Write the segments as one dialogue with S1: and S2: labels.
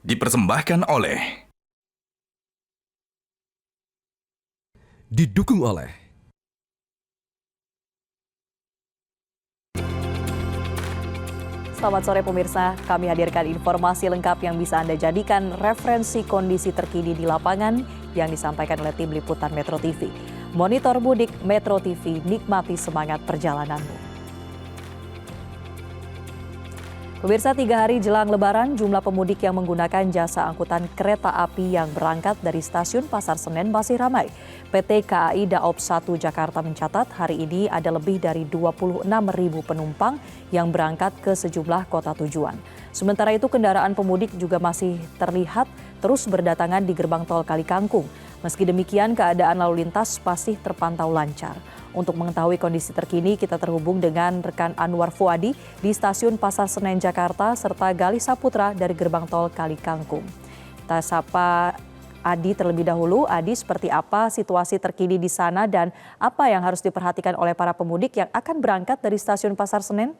S1: Dipersembahkan oleh
S2: Didukung oleh
S3: Selamat sore pemirsa, kami hadirkan informasi lengkap yang bisa Anda jadikan referensi kondisi terkini di lapangan yang disampaikan oleh tim liputan Metro TV. Monitor mudik Metro TV, nikmati semangat perjalananmu. Pemirsa, 3 hari jelang Lebaran, jumlah pemudik yang menggunakan jasa angkutan kereta api yang berangkat dari stasiun Pasar Senen masih ramai. PT KAI Daob 1 Jakarta mencatat hari ini ada lebih dari 26.000 penumpang yang berangkat ke sejumlah kota tujuan. Sementara itu kendaraan pemudik juga masih terlihat terus berdatangan di gerbang tol Kali Kangkung. Meski demikian, keadaan lalu lintas masih terpantau lancar. Untuk mengetahui kondisi terkini, kita terhubung dengan rekan Anwar Fuadi di Stasiun Pasar Senen Jakarta serta Gali Saputra dari gerbang tol Kali Kangkung. Kita sapa Adi terlebih dahulu. Adi, seperti apa situasi terkini di sana dan apa yang harus diperhatikan oleh para pemudik yang akan berangkat dari Stasiun Pasar Senen?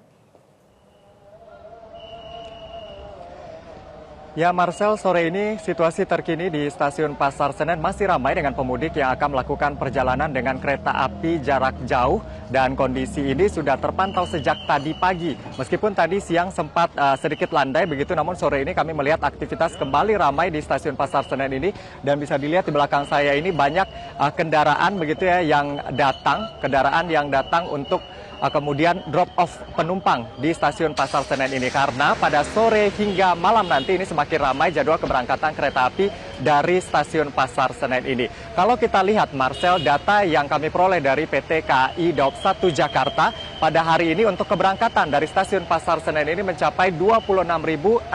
S4: Ya Marcel, sore ini situasi terkini di Stasiun Pasar Senen masih ramai dengan pemudik yang akan melakukan perjalanan dengan kereta api jarak jauh dan kondisi ini sudah terpantau sejak tadi pagi. Meskipun tadi siang sempat sedikit landai begitu, namun sore ini kami melihat aktivitas kembali ramai di Stasiun Pasar Senen ini dan bisa dilihat di belakang saya ini banyak kendaraan begitu ya kendaraan yang datang untuk kemudian drop off penumpang di Stasiun Pasar Senen ini karena pada sore hingga malam nanti ini semakin ramai jadwal keberangkatan kereta api dari Stasiun Pasar Senen ini. Kalau kita lihat Marcel, data yang kami peroleh dari PT KAI Daob 1 Jakarta pada hari ini untuk keberangkatan dari Stasiun Pasar Senen ini mencapai 26.663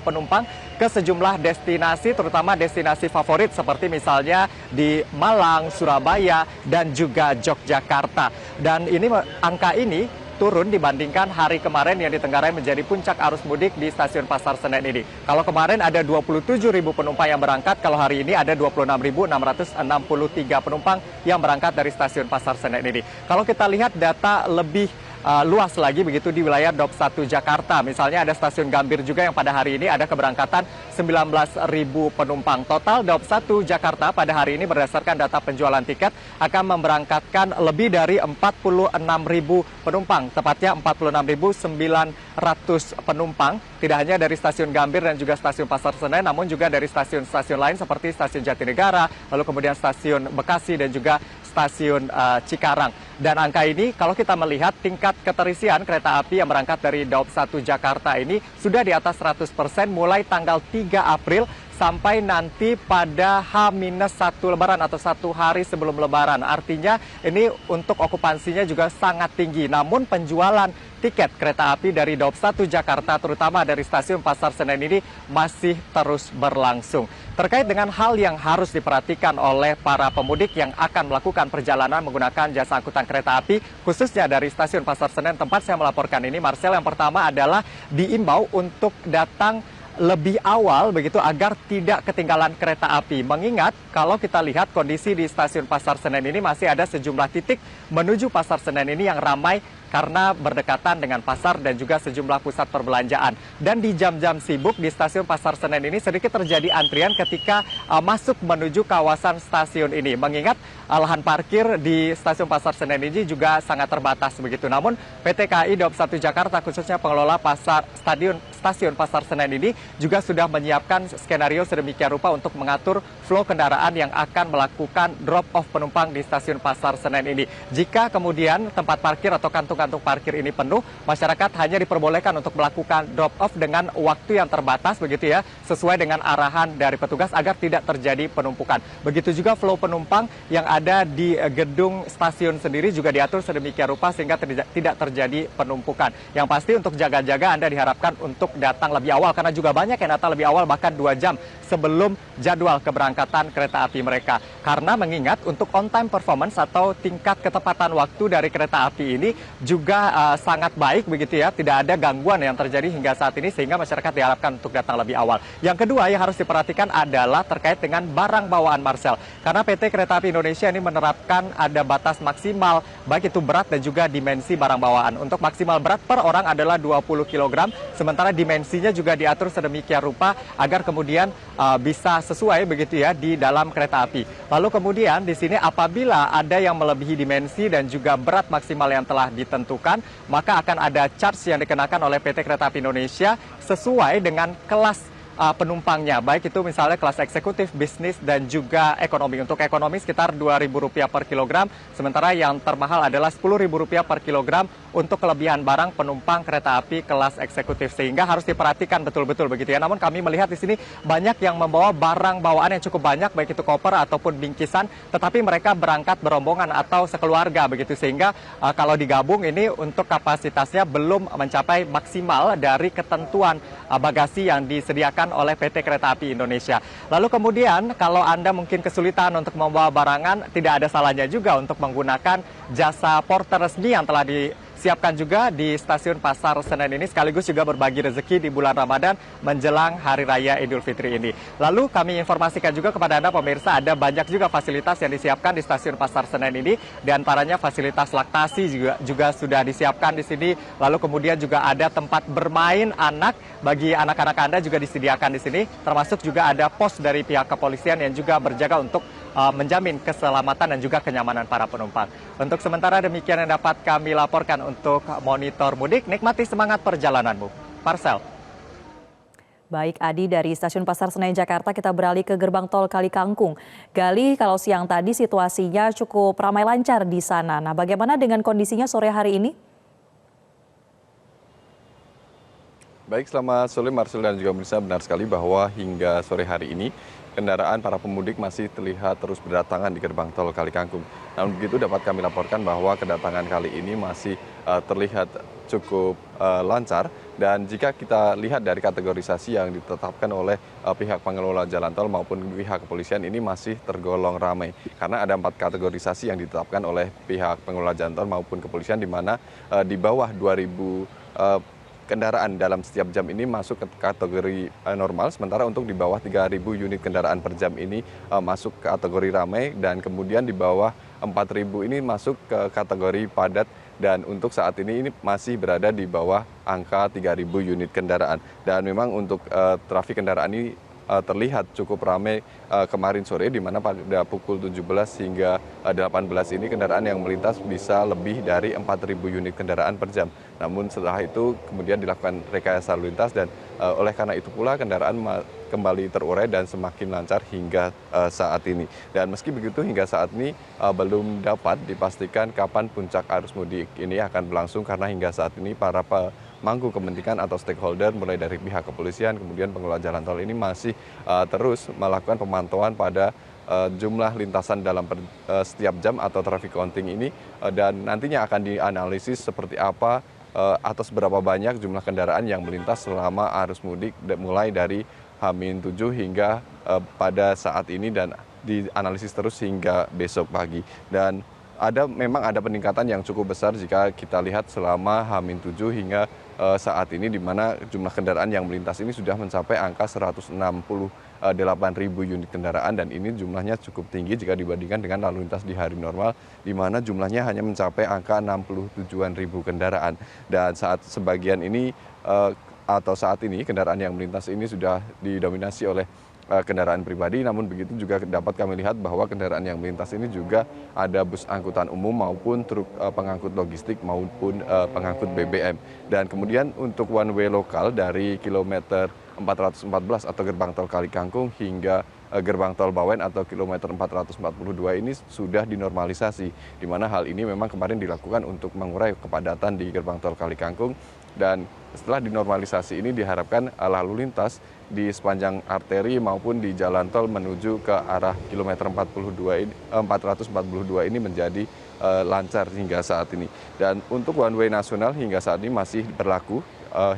S4: penumpang ke sejumlah destinasi, terutama destinasi favorit seperti misalnya di Malang, Surabaya, dan juga Yogyakarta. Dan angka ini turun dibandingkan hari kemarin yang ditenggarai menjadi puncak arus mudik di Stasiun Pasar Senen ini. Kalau kemarin ada 27.000 penumpang yang berangkat, kalau hari ini ada 26.663 penumpang yang berangkat dari Stasiun Pasar Senen ini. Kalau kita lihat data lebih luas lagi begitu di wilayah Daob 1 Jakarta. Misalnya ada Stasiun Gambir juga yang pada hari ini ada keberangkatan 19.000 penumpang. Total Daob 1 Jakarta pada hari ini berdasarkan data penjualan tiket akan memberangkatkan lebih dari 46.000 penumpang, tepatnya 46.900 penumpang. Tidak hanya dari Stasiun Gambir dan juga Stasiun Pasar Senen, namun juga dari stasiun-stasiun lain seperti Stasiun Jatinegara, lalu kemudian Stasiun Bekasi dan juga Stasiun Cikarang. Dan angka ini kalau kita melihat tingkat keterisian kereta api yang berangkat dari Daob 1 Jakarta ini sudah di atas 100% mulai tanggal 3 April sampai nanti pada H-1 Lebaran atau 1 hari sebelum Lebaran. Artinya ini untuk okupansinya juga sangat tinggi. Namun penjualan tiket kereta api dari Daob 1 Jakarta terutama dari Stasiun Pasar Senen ini masih terus berlangsung. Terkait dengan hal yang harus diperhatikan oleh para pemudik yang akan melakukan perjalanan menggunakan jasa angkutan kereta api, khususnya dari Stasiun Pasar Senen tempat saya melaporkan ini, Marcel, yang pertama adalah diimbau untuk datang lebih awal begitu agar tidak ketinggalan kereta api. Mengingat kalau kita lihat kondisi di Stasiun Pasar Senen ini masih ada sejumlah titik menuju Pasar Senen ini yang ramai karena berdekatan dengan pasar dan juga sejumlah pusat perbelanjaan. Dan di jam-jam sibuk di Stasiun Pasar Senen ini sedikit terjadi antrian ketika masuk menuju kawasan stasiun ini. Mengingat lahan parkir di Stasiun Pasar Senen ini juga sangat terbatas begitu. Namun PT KAI Daob 1 Jakarta khususnya pengelola Stasiun Pasar Senen ini juga sudah menyiapkan skenario sedemikian rupa untuk mengatur flow kendaraan yang akan melakukan drop off penumpang di Stasiun Pasar Senen ini. Jika kemudian tempat parkir atau kantung parkir ini penuh, masyarakat hanya diperbolehkan untuk melakukan drop off dengan waktu yang terbatas begitu ya, sesuai dengan arahan dari petugas agar tidak terjadi penumpukan. Begitu juga flow penumpang yang ada di gedung stasiun sendiri juga diatur sedemikian rupa sehingga tidak terjadi penumpukan. Yang pasti untuk jaga-jaga Anda diharapkan untuk datang lebih awal karena juga banyak yang datang lebih awal bahkan 2 jam sebelum jadwal keberangkatan kereta api mereka. Karena mengingat untuk on time performance atau tingkat ketepatan waktu dari kereta api ini juga sangat baik begitu ya, tidak ada gangguan yang terjadi hingga saat ini sehingga masyarakat diharapkan untuk datang lebih awal. Yang kedua yang harus diperhatikan adalah terkait dengan barang bawaan, Marcel. Karena PT Kereta Api Indonesia ini menerapkan ada batas maksimal baik itu berat dan juga dimensi barang bawaan. Untuk maksimal berat per orang adalah 20 kg, sementara dimensinya juga diatur sedemikian rupa agar kemudian bisa sesuai begitu ya di dalam kereta api. Lalu kemudian di sini apabila ada yang melebihi dimensi dan juga berat maksimal yang telah ditentukan, maka akan ada charge yang dikenakan oleh PT Kereta Api Indonesia sesuai dengan kelas penumpangnya, baik itu misalnya kelas eksekutif, bisnis, dan juga ekonomi. Untuk ekonomi sekitar Rp2.000 per kilogram, sementara yang termahal adalah Rp10.000 per kilogram untuk kelebihan barang penumpang kereta api kelas eksekutif, sehingga harus diperhatikan betul-betul begitu ya. Namun kami melihat di sini banyak yang membawa barang bawaan yang cukup banyak, baik itu koper ataupun bingkisan, tetapi mereka berangkat berombongan atau sekeluarga begitu, sehingga kalau digabung ini untuk kapasitasnya belum mencapai maksimal dari ketentuan bagasi yang disediakan oleh PT Kereta Api Indonesia. Lalu kemudian kalau Anda mungkin kesulitan untuk membawa barangan, tidak ada salahnya juga untuk menggunakan jasa porter resmi yang telah disiapkan juga di stasiun Pasar Senen ini, sekaligus juga berbagi rezeki di bulan Ramadan menjelang Hari Raya Idul Fitri ini. Lalu kami informasikan juga kepada Anda pemirsa, ada banyak juga fasilitas yang disiapkan di stasiun Pasar Senen ini, di antaranya fasilitas laktasi juga sudah disiapkan di sini. Lalu kemudian juga ada tempat bermain anak bagi anak-anak Anda juga disediakan di sini, termasuk juga ada pos dari pihak kepolisian yang juga berjaga untuk menjamin keselamatan dan juga kenyamanan para penumpang. Untuk sementara demikian yang dapat kami laporkan untuk Monitor Mudik. Nikmati semangat perjalananmu. Marcel.
S3: Baik, Adi, dari Stasiun Pasar Senen Jakarta kita beralih ke gerbang tol Kali Kangkung. Gali, kalau siang tadi situasinya cukup ramai lancar di sana. Nah, bagaimana dengan kondisinya sore hari ini?
S1: Baik, selamat sore Marcel dan juga pemirsa. Benar sekali bahwa hingga sore hari ini kendaraan para pemudik masih terlihat terus berdatangan di gerbang tol Kali Kangkung. Namun begitu dapat kami laporkan bahwa kedatangan kali ini masih terlihat cukup lancar, dan jika kita lihat dari kategorisasi yang ditetapkan oleh pihak pengelola jalan tol maupun pihak kepolisian, ini masih tergolong ramai karena ada 4 kategorisasi yang ditetapkan oleh pihak pengelola jalan tol maupun kepolisian, di mana di bawah 2.000 kendaraan dalam setiap jam ini masuk ke kategori normal, sementara untuk di bawah 3.000 unit kendaraan per jam ini masuk ke kategori ramai, dan kemudian di bawah 4.000 ini masuk ke kategori padat, dan untuk saat ini masih berada di bawah angka 3.000 unit kendaraan. Dan memang untuk trafik kendaraan ini terlihat cukup ramai kemarin sore, di mana pada pukul 17 hingga 18 ini kendaraan yang melintas bisa lebih dari 4.000 unit kendaraan per jam. Namun setelah itu kemudian dilakukan rekayasa lalu lintas, dan oleh karena itu pula kendaraan kembali terurai dan semakin lancar hingga saat ini. Dan meski begitu hingga saat ini belum dapat dipastikan kapan puncak arus mudik ini akan berlangsung, karena hingga saat ini para pemangku kepentingan atau stakeholder mulai dari pihak kepolisian kemudian pengelola jalan tol ini masih terus melakukan pemantauan pada jumlah lintasan dalam setiap jam atau traffic counting ini, dan nantinya akan dianalisis seperti apa atau seberapa banyak jumlah kendaraan yang melintas selama arus mudik mulai dari H-7 hingga pada saat ini, dan dianalisis terus hingga besok pagi. Dan memang ada peningkatan yang cukup besar jika kita lihat selama H-7 hingga saat ini, di mana jumlah kendaraan yang melintas ini sudah mencapai angka 168.000 unit kendaraan, dan ini jumlahnya cukup tinggi jika dibandingkan dengan lalu lintas di hari normal, di mana jumlahnya hanya mencapai angka 67.000 kendaraan. Dan sebagian ini atau saat ini kendaraan yang melintas ini sudah didominasi oleh kendaraan pribadi, namun begitu juga dapat kami lihat bahwa kendaraan yang melintas ini juga ada bus angkutan umum maupun truk pengangkut logistik maupun pengangkut BBM. Dan kemudian untuk one way lokal dari kilometer 414 atau gerbang tol Kali Kangkung hingga gerbang tol Bawen atau kilometer 442 ini sudah dinormalisasi, di mana hal ini memang kemarin dilakukan untuk mengurai kepadatan di gerbang tol Kali Kangkung. Dan setelah dinormalisasi ini diharapkan lalu lintas di sepanjang arteri maupun di jalan tol menuju ke arah kilometer 442 ini menjadi lancar hingga saat ini. Dan untuk one way nasional hingga saat ini masih berlaku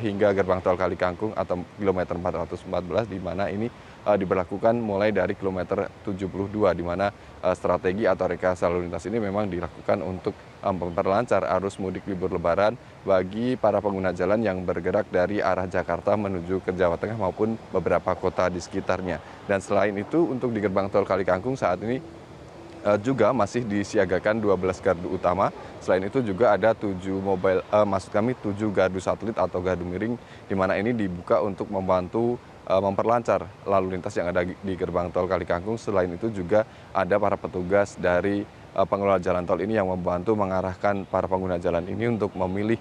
S1: hingga gerbang tol Kali Kangkung atau kilometer 414, di mana ini diberlakukan mulai dari kilometer 72, di mana strategi atau rekayasa lalu lintas ini memang dilakukan untuk memperlancar arus mudik libur Lebaran bagi para pengguna jalan yang bergerak dari arah Jakarta menuju ke Jawa Tengah maupun beberapa kota di sekitarnya. Dan selain itu untuk di gerbang tol Kali Kangkung saat ini juga masih disiagakan 12 gardu utama. Selain itu juga ada 7 gardu satelit atau gardu miring, di mana ini dibuka untuk membantu memperlancar lalu lintas yang ada di gerbang tol Kalikangkung. Selain itu juga ada para petugas dari pengelola jalan tol ini yang membantu mengarahkan para pengguna jalan ini untuk memilih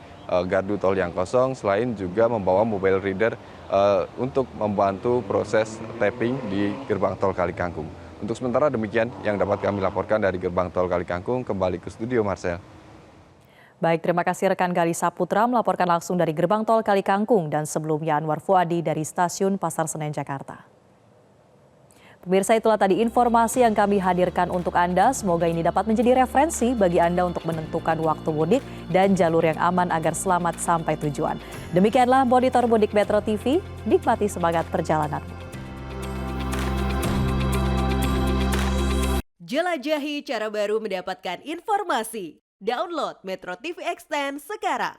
S1: gardu tol yang kosong, selain juga membawa mobile reader untuk membantu proses tapping di gerbang tol Kalikangkung. Untuk sementara demikian yang dapat kami laporkan dari gerbang tol Kalikangkung. Kembali ke studio, Marcel.
S3: Baik, terima kasih rekan Gali Saputra melaporkan langsung dari gerbang tol Kalikangkung dan sebelumnya Anwar Fuadi dari stasiun Pasar Senen, Jakarta. Pemirsa, itulah tadi informasi yang kami hadirkan untuk Anda. Semoga ini dapat menjadi referensi bagi Anda untuk menentukan waktu mudik dan jalur yang aman agar selamat sampai tujuan. Demikianlah Monitor Mudik Metro TV, nikmati semangat perjalanan.
S2: Jelajahi cara baru mendapatkan informasi. Download Metro TV Extend sekarang.